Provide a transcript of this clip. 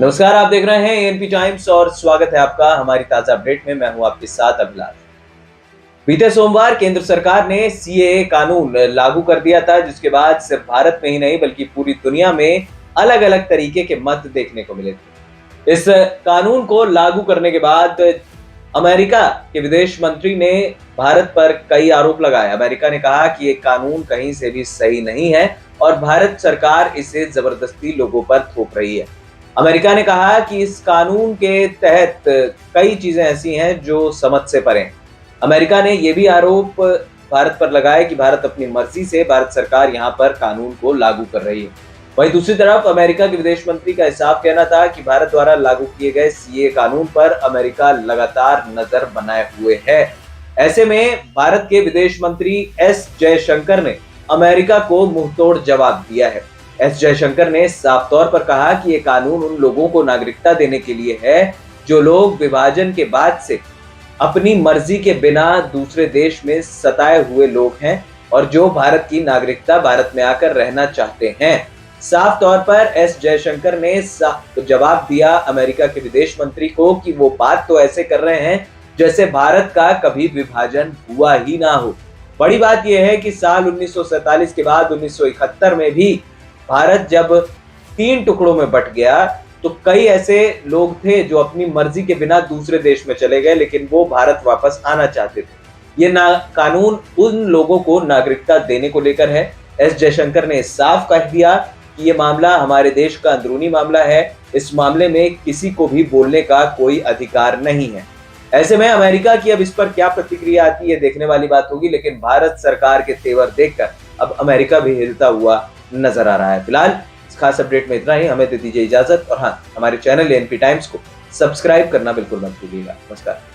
नमस्कार, आप देख रहे हैं एएनपी टाइम्स और स्वागत है आपका हमारी ताजा अपडेट में। मैं हूं आपके साथ अभिलाष। बीते सोमवार केंद्र सरकार ने सीएए कानून लागू कर दिया था, जिसके बाद सिर्फ भारत में ही नहीं बल्कि पूरी दुनिया में अलग अलग तरीके के मत देखने को मिले थे। इस कानून को लागू करने के बाद अमेरिका के विदेश मंत्री ने भारत पर कई आरोप लगाए। अमेरिका ने कहा कि ये कानून कहीं से भी सही नहीं है और भारत सरकार इसे जबरदस्ती लोगों पर थोप रही है। अमेरिका ने कहा कि इस कानून के तहत कई चीजें ऐसी हैं जो समझ से परे हैं। अमेरिका ने यह भी आरोप भारत पर लगाया कि भारत अपनी मर्जी से भारत सरकार यहाँ पर कानून को लागू कर रही है। वहीं दूसरी तरफ अमेरिका के विदेश मंत्री का साफ कहना था कि भारत द्वारा लागू किए गए सीए कानून पर अमेरिका लगातार नजर बनाए हुए है। ऐसे में भारत के विदेश मंत्री एस जयशंकर ने अमेरिका को मुंहतोड़ जवाब दिया है। एस जयशंकर ने साफ तौर पर कहा कि ये कानून उन लोगों को नागरिकता देने के लिए है जो लोग विभाजन के बाद से अपनी मर्जी के बिना दूसरे देश में सताए हुए लोग हैं और जो भारत की नागरिकता भारत में आकर रहना चाहते हैं। साफ तौर पर एस जयशंकर ने जवाब दिया अमेरिका के विदेश मंत्री को कि वो बात तो ऐसे कर रहे हैं जैसे भारत का कभी विभाजन हुआ ही ना हो। बड़ी बात यह है कि साल 1947 के बाद 1971 में भी भारत जब 3 टुकड़ों में बंट गया तो कई ऐसे लोग थे जो अपनी मर्जी के बिना दूसरे देश में चले गए, लेकिन वो भारत वापस आना चाहते थे। ये कानून उन लोगों को नागरिकता देने को लेकर है। एस जयशंकर ने साफ कह दिया कि ये मामला हमारे देश का अंदरूनी मामला है, इस मामले में किसी को भी बोलने का कोई अधिकार नहीं है। ऐसे में अमेरिका की अब इस पर क्या प्रतिक्रिया आती है देखने वाली बात होगी, लेकिन भारत सरकार के तेवर देखकर अब अमेरिका भी हिलता हुआ नजर आ रहा है। फिलहाल इस खास अपडेट में इतना ही। हमें दे दीजिए इजाजत और हाँ, हमारे चैनल एएनपी टाइम्स को सब्सक्राइब करना बिल्कुल मत भूलिएगा। नमस्कार।